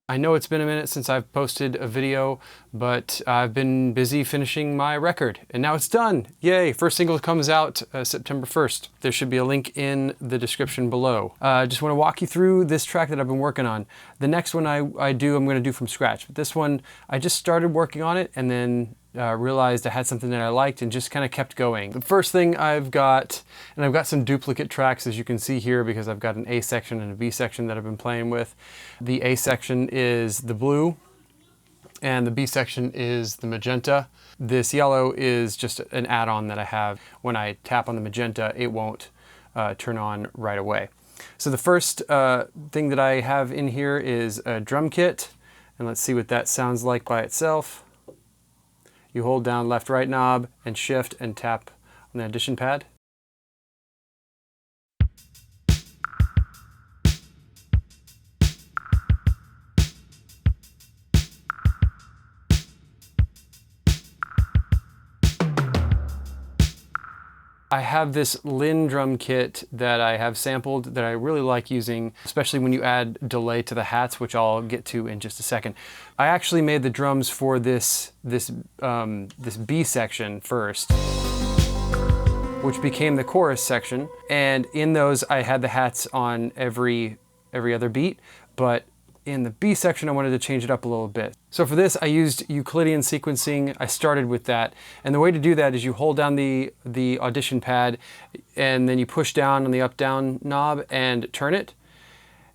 I know it's been a minute since I've posted a video, but I've been busy finishing my record, and now it's done. Yay! First single comes out September 1st. There should be a link in the description below. I just want to walk you through this track that I've been working on. The next one I'm going to do from scratch, but this one, I just started working on it and then realized I had something that I liked and just kind of kept going. The first thing I've got some duplicate tracks, as you can see here, because I've got an A section and a B section that I've been playing with. The A section is the blue and the B section is the magenta. This yellow is just an add-on that I have. When I tap on the magenta, it won't turn on right away. So the first thing that I have in here is a drum kit, and let's see what that sounds like by itself. You hold down left right knob and shift and tap on the audition pad. I have this Lin drum kit that I have sampled that I really like using, especially when you add delay to the hats, which I'll get to in just a second. I actually made the drums for this B section first, which became the chorus section. And in those, I had the hats on every other beat, but in the B section, I wanted to change it up a little bit. So for this, I used Euclidian sequencing. I started with that. And the way to do that is you hold down the audition pad and then you push down on the up-down knob and turn it.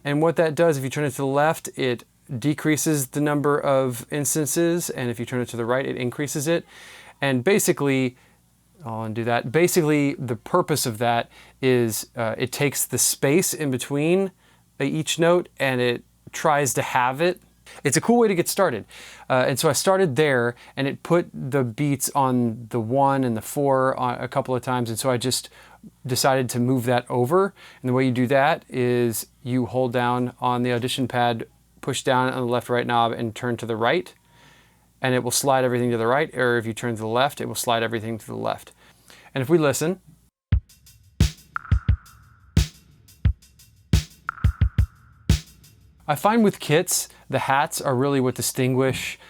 And what that does, if you turn it to the left, it decreases the number of instances. And if you turn it to the right, it increases it. And basically, I'll undo that. Basically, the purpose of that is it takes the space in between each note and it tries to have it. It's a cool way to get started. And so I started there and it put the beats on the 1 and the 4 a couple of times. And so I just decided to move that over. And the way you do that is you hold down on the audition pad, push down on the left right knob and turn to the right. And it will slide everything to the right. Or if you turn to the left, it will slide everything to the left. And if we listen, I find with kits, the hats are really what distinguish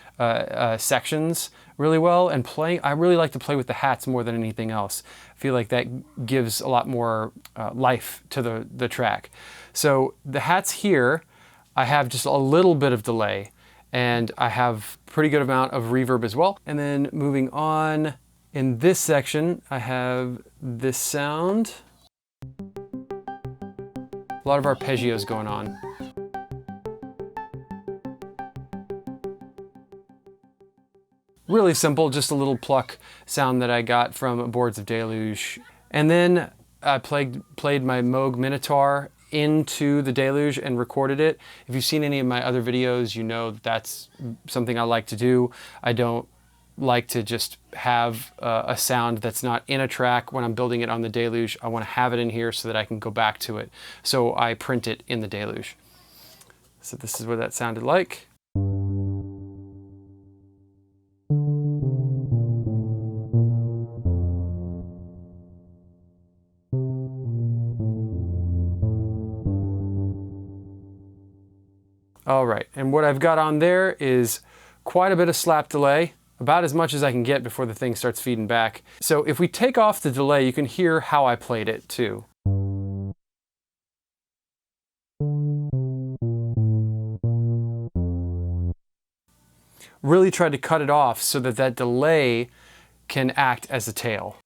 sections really well, and I really like to play with the hats more than anything else. I feel like that gives a lot more life to the track. So the hats here, I have just a little bit of delay, and I have a pretty good amount of reverb as well. And then moving on, in this section, I have this sound. A lot of arpeggios going on. Really simple, just a little pluck sound that I got from Boards of Deluge. And then I played my Moog Minotaur into the Deluge and recorded it. If you've seen any of my other videos, you know that's something I like to do. I don't like to just have a sound that's not in a track when I'm building it on the Deluge. I want to have it in here so that I can go back to it. So I print it in the Deluge. So this is what that sounded like. All right, and what I've got on there is quite a bit of slap delay, about as much as I can get before the thing starts feeding back. So if we take off the delay, you can hear how I played it too. Really tried to cut it off so that that delay can act as a tail.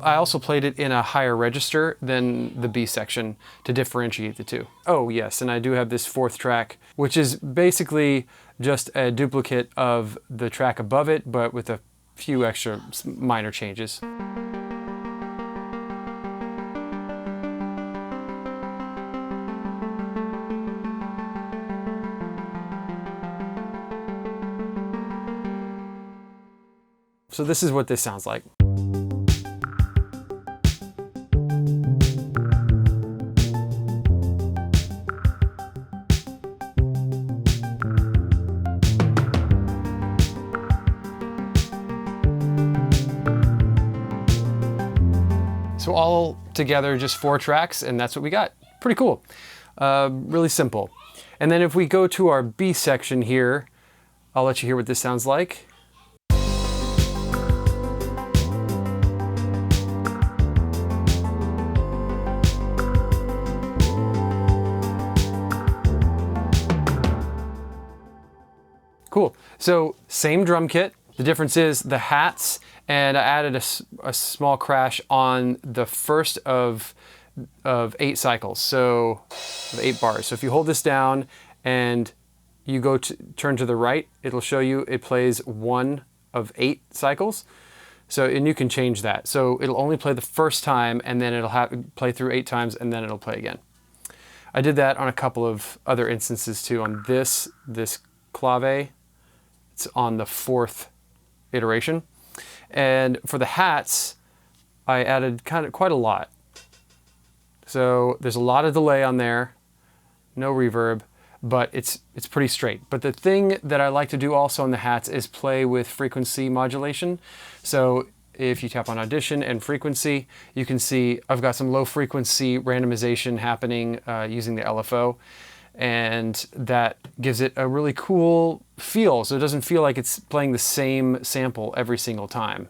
I also played it in a higher register than the B section to differentiate the two. Oh yes, and I do have this fourth track, which is basically just a duplicate of the track above it, but with a few extra minor changes. So this is what this sounds like. So all together, just 4 tracks, and that's what we got. Pretty cool. Really simple. And then if we go to our B section here, I'll let you hear what this sounds like. Cool. So same drum kit. The difference is the hats, and I added a small crash on the first of 8 cycles, so 8 bars. So if you hold this down and you go to turn to the right, it'll show you it plays 1 of 8 cycles. So, and you can change that. So it'll only play the first time, and then it'll play through 8 times, and then it'll play again. I did that on a couple of other instances too. On this clave, it's on the 4th iteration. And for the hats, I added quite a lot. So there's a lot of delay on there, no reverb, but it's pretty straight. But the thing that I like to do also on the hats is play with frequency modulation. So if you tap on Audition and Frequency, you can see I've got some low frequency randomization happening using the LFO. And that gives it a really cool feel, so it doesn't feel like it's playing the same sample every single time.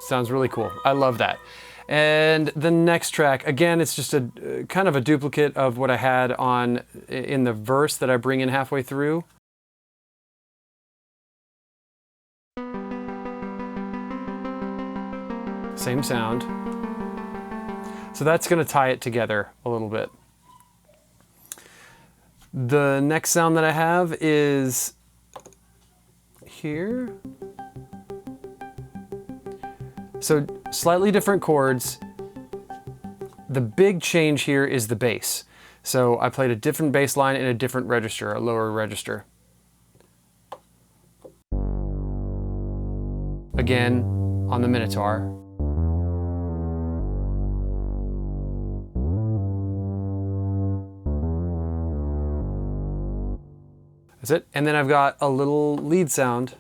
Sounds really cool. I love that. And the next track, again, it's just a kind of a duplicate of what I had in the verse that I bring in halfway through. Same sound. So that's going to tie it together a little bit. The next sound that I have is here. So slightly different chords. The big change here is the bass. So I played a different bass line in a different register, a lower register. Again, on the Minotaur. That's it. And then I've got a little lead sound.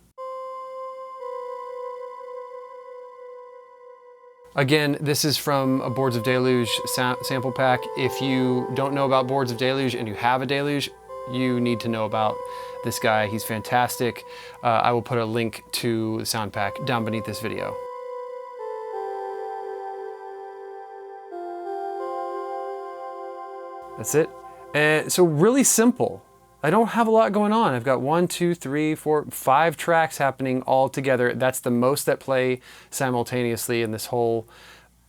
Again, this is from a Boards of Deluge sample pack. If you don't know about Boards of Deluge and you have a Deluge, you need to know about this guy. He's fantastic. I will put a link to the sound pack down beneath this video. That's it. So really simple. I don't have a lot going on. I've got 1, 2, 3, 4, 5 tracks happening all together. That's the most that play simultaneously in this whole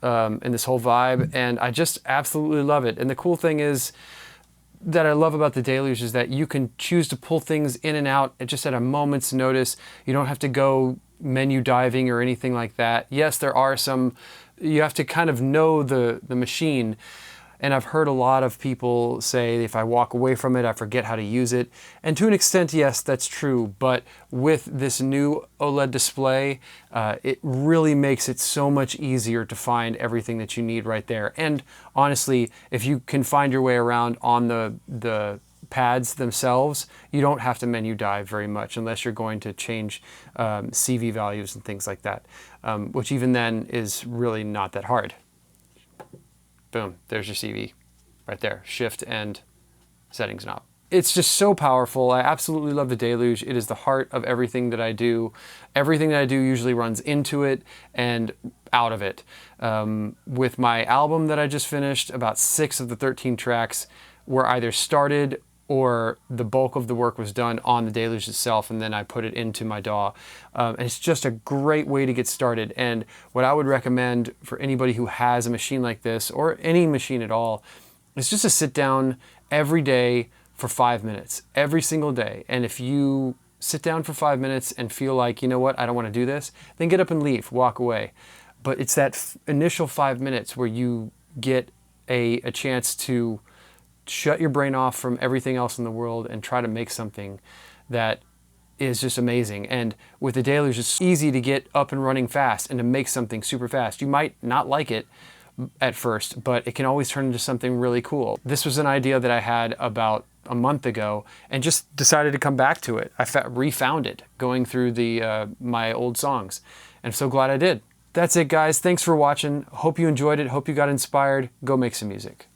vibe, and I just absolutely love it. And the cool thing is that I love about the Deluge is that you can choose to pull things in and out just at a moment's notice. You don't have to go menu diving or anything like that. Yes, there are some. You have to kind of know the machine. And I've heard a lot of people say, if I walk away from it, I forget how to use it. And to an extent, yes, that's true. But with this new OLED display, it really makes it so much easier to find everything that you need right there. And honestly, if you can find your way around on the pads themselves, you don't have to menu dive very much unless you're going to change CV values and things like that, which even then is really not that hard. Boom, there's your CV right there. Shift and settings knob. It's just so powerful. I absolutely love the Deluge. It is the heart of everything that I do. Everything that I do usually runs into it and out of it. With my album that I just finished, about 6 of the 13 tracks were either started or the bulk of the work was done on the Deluge itself, and then I put it into my DAW. And it's just a great way to get started. And what I would recommend for anybody who has a machine like this, or any machine at all, is just to sit down every day for 5 minutes, every single day. And if you sit down for 5 minutes and feel like, you know what, I don't want to do this, then get up and leave, walk away. But it's that initial 5 minutes where you get a chance to shut your brain off from everything else in the world and try to make something that is just amazing. And with the Deluge, it's easy to get up and running fast and to make something super fast. You might not like it, at first, but it can always turn into something really cool. This was an idea that I had about a month ago and just decided to come back to it. I refound it going through my old songs, and I'm so glad I did. That's it, guys. Thanks for watching. Hope you enjoyed it. Hope you got inspired. Go make some music.